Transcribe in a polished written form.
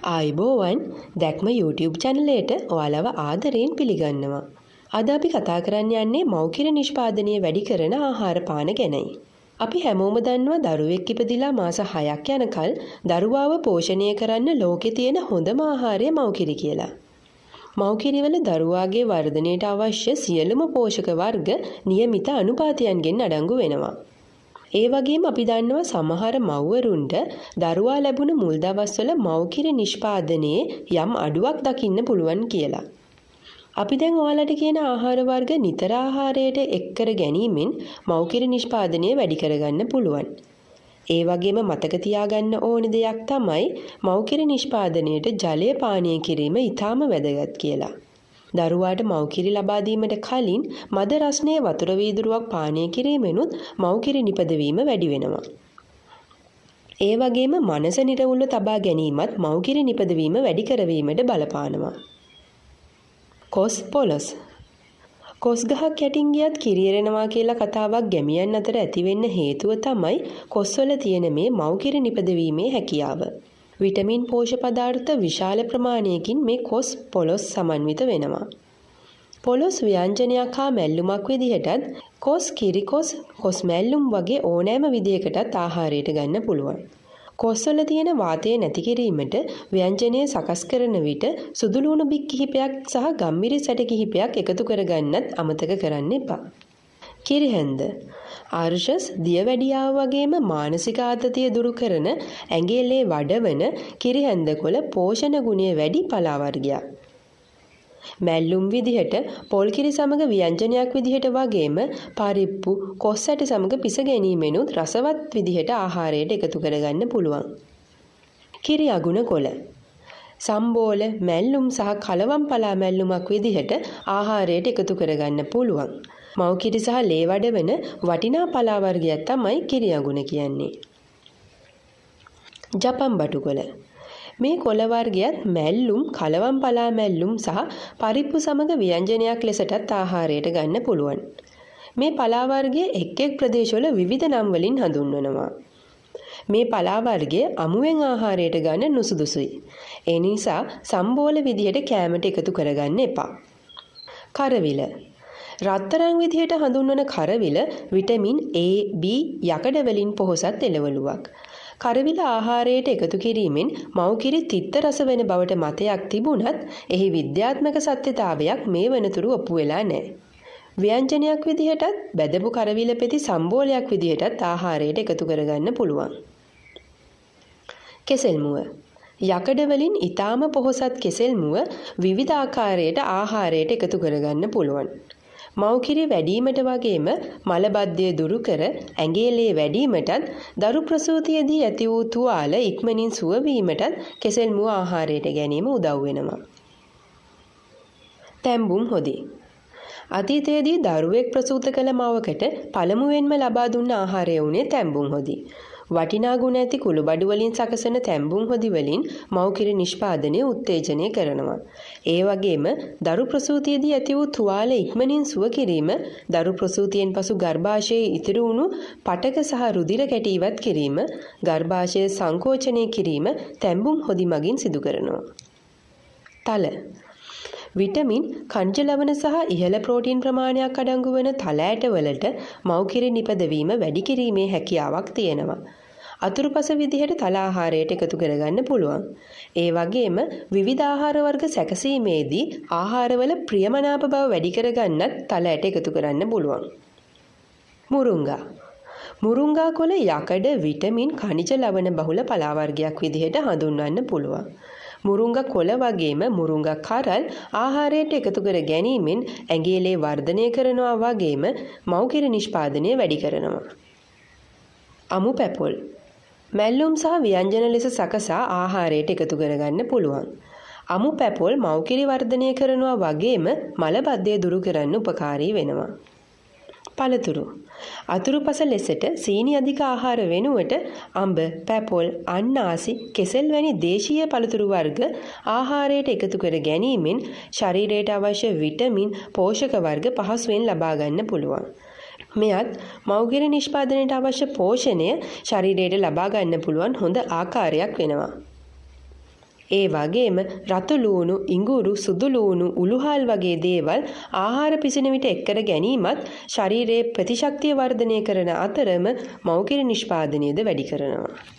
ආයිබෝවන් දැක්ම YouTube චැනලයට ඔයාලව ආදරයෙන් පිළිගන්නවා. අද අපි කතා කරන්න යන්නේ මව්කිර නිෂ්පාදනය වැඩි කරන ආහාර පාන ගැනයි. අපි හැමෝම දන්නවා දරුවෙක් ඉපදිලා මාස 6ක් යනකල් දරුවාව පෝෂණය කරන්න ලෝකේ තියෙන හොඳම ආහාරය මව්කිරි කියලා. මව්කිරිවල දරුවාගේ වර්ධනයට අවශ්‍ය සියලුම පෝෂක වර්ග නියමිත අනුපාතයන්ගෙන් අඩංගු වෙනවා. ඒ වගේම අපි දන්නවා සමහර මව්වරුන්ට දරුවා ලැබුණ මුල් දවස්වල මව්කිරි නිෂ්පාදනයේ යම් අඩුවක් දකින්න පුළුවන් කියලා. අපි දැන් ඔයාලට කියන ආහාර වර්ග නිතර ආහාරයට එක් කර ගැනීමෙන් මව්කිරි නිෂ්පාදනය වැඩි කරගන්න පුළුවන්. ඒ වගේම මතක තියාගන්න ඕන දෙයක් තමයි මව්කිරි නිෂ්පාදනයට ජලය පානය කිරීම ඉතාම වැදගත් කියලා. දරුවාට මව්කිරි ලබා දීමට කලින් මද රස්නේ වතුර වීදුරුවක් පානය කිරීමෙනුත් මව්කිරි නිපදවීම වැඩි වෙනවා. ඒ වගේම මනස නිරවුල්ව තබා ගැනීමත් මව්කිරි නිපදවීම වැඩි කරවීමට බලපානවා. කොස් පොලොස්. කොස් ගහක් යටින් ගියත් කිරියරෙනවා කියලා කතාවක් ගැමියන් අතර ඇතිවෙන්න හේතුව තමයි කොස්වල තියෙන මේ මව්කිරි නිපදවීමේ හැකියාව. විටමින් පෝෂක පදාර්ථ විශාල ප්‍රමාණයකින් මේ කොස් පොලොස් සමන්විත වෙනවා. පොලොස් ව්‍යංජනයක් හා මැල්ලුමක් විදිහටත් කොස් කිරිකොස් කොස් මැල්ලුම් වගේ ඕනෑම විදිහකටත් ආහාරයට ගන්න පුළුවන්. කොස්වල තියෙන වාතය නැති කිරීමට ව්‍යංජනය සකස් කරන විට සුදු ලුණු බික් කිහිපයක් සහ ගම්මිරිස් ඇට කිහිපයක් එකතු කරගන්නත් අමතක කරන්න එපා. කිරිහැන්ද ආර්ෂස් දියවැඩියාව වගේම මානසික ආතතිය දුරු කරන ඇඟිල්ලේ වඩවන කිරිහැන්ද කොළ පෝෂණ ගුණය වැඩි පලා වර්ගයක්. මැල්ලුම් විදිහට පොල් කිරි සමග ව්‍යංජනයක් විදිහට වගේම පරිප්පු කොස් ඇට සමග පිස ගැනීමෙනුත් රසවත් විදිහට ආහාරයට එකතු කරගන්න පුළුවන්. කිරි අගුණ කොළ සම්බෝල මැල්ලුම් සහ කලවම් පලා මැල්ලුමක් විදිහට ආහාරයට එකතු කරගන්න පුළුවන්. මව්කිරි සහ ලේ වඩවන වටිනා පලා වර්ගයක් තමයි කිරි අගුණ කියන්නේ. ජපන් බටුකොළ. මේ කොළ වර්ගයත් මැල්ලුම්, කලවම් පලා මැල්ලුම් සහ පරිප්පු සමග ව්‍යංජනයක් ලෙසටත් ආහාරයට ගන්න පුළුවන්. මේ පලා වර්ගය එක් එක් ප්‍රදේශවල විවිධ නම් වලින් හඳුන්වනවා. මේ පලා වර්ගය අමුවෙන් ආහාරයට ගන්න නුසුදුසුයි. ඒ නිසා සම්බෝල විදිහට කෑමට එකතු කරගන්න එපා. කරවිල. රත්තරන් විදිහට හඳුන්වන කරවිල විටමින් A, B යකඩ වලින් පොහොසත් එළවලුවක්. කරවිල ආහාරයට එකතු කිරීමෙන් මව්කිරි තිත්ත රස වෙන බවට මතයක් තිබුණත් එහි විද්‍යාත්මක සත්‍යතාවයක් මේ වනතුරු ඔප්පු වෙලා නැහැ. ව්‍යංජනයක් විදිහටත් බැදපු කරවිල පෙති සම්බෝලයක් විදිහටත් ආහාරයට එකතු කරගන්න පුළුවන්. කෙසෙල් මුව. යකඩ වලින් ඊටාම පොහොසත් කෙසෙල් මුව විවිධ ආකාරයට ආහාරයට එකතු කරගන්න පුළුවන්. මව්කිරි වැඩිවීමට වගේම මලබද්ධය දුරු කර ඇඟිල්ලේ වැඩිවීමටත් දරු ප්‍රසූතියේදී ඇති වූ තුවාල ඉක්මනින් සුව වීමටත් කෙසෙල් මුව ආහාරයට ගැනීම උදව් වෙනවා. තැඹුම් හොදි. අතීතයේදී දරුවෙක් ප්‍රසූත කළ මවකට පළමුවෙන්ම ලබා දුන්න ආහාරය වුණේ තැඹුම් හොදි. වටිනා ගුණ ඇති කුළුබඩු වලින් සකසන තැඹුම් හොදි වලින් මව්කිරි නිෂ්පාදනය උත්තේජනය කරනවා. ඒ වගේම දරු ප්‍රසූතියේදී ඇති වූ තුවාල ඉක්මනින් සුව කිරීම, දරු ප්‍රසූතියෙන් පසු ගර්භාෂයේ ඉතිරි වුණු පටක සහ රුධිර කැටි ඉවත් කිරීම, ගර්භාෂය සංකෝචනය කිරීම තැඹුම් හොදි මගින් සිදු කරනවා. තල. විටමින්, ಖನಿಜ ලවණ සහ ඉහළ ප්‍රෝටීන් ප්‍රමාණයක් අඩංගු වන තල ඇටවලට මව්කිරි නිපදවීම වැඩි කිරීමේ හැකියාවක් තියෙනවා. අතුරුපස විදිහට තල ආහාරයට එකතු කරගන්න පුළුවන්. ඒ වගේම විවිධ ආහාර වර්ග සැකසීමේදී ආහාරවල ප්‍රියමනාප බව වැඩි කරගන්නත් තල ඇට එකතු කරන්න පුළුවන්. මුරුංගා. මුරුංගා කොළ යකඩ, විටමින්, ಖನಿಜ ලවණ බහුල පලා වර්ගයක් විදිහට හඳුන්වන්න පුළුවන්. මුරුංගා කොළ වගේම මුරුංගා කරල් ආහාරයට එකතු කර ගැනීමෙන් ඇඟිල්ලේ වර්ධනය කරනවා වගේම මව්කිරි නිෂ්පාදනය වැඩි කරනවා. අමු පැපොල්. මැල්ලුම් සහ ව්‍යංජන ලෙස සකසා ආහාරයට එකතු කරගන්න පුළුවන්. අමු පැපොල් මව්කිරි වර්ධනය කරනවා වගේම මලබද්ධය දුරු කරන්න උපකාරී වෙනවා. පළතුරු. අතුරුපස ලෙසට සීනි අධික ආහාර වෙනුවට අඹ, පැපොල්, අන්නාසි, කෙසෙල් වැනි දේශීය පළතුරු වර්ග ආහාරයට එකතු කර ගැනීමෙන් ශරීරයට අවශ්‍ය විටමින්, පෝෂක වර්ග පහසුවෙන් ලබා ගන්න පුළුවන්. මෙයත් මව්කිරි නිෂ්පාදනයට අවශ්‍ය පෝෂණය ශරීරයට ලබා ගන්න පුළුවන් හොඳ ආකාරයක් වෙනවා. ඒ වගේම රතු ලූණු, ඉඟුරු, සුදු ලූණු, උළුහල් වගේ දේවල් ආහාර පිසෙන විට එක්කර ගැනීමත් ශරීරයේ ප්‍රතිශක්තිය වර්ධනය කරන අතරම මව්කිරි නිෂ්පාදනයද වැඩි කරනවා.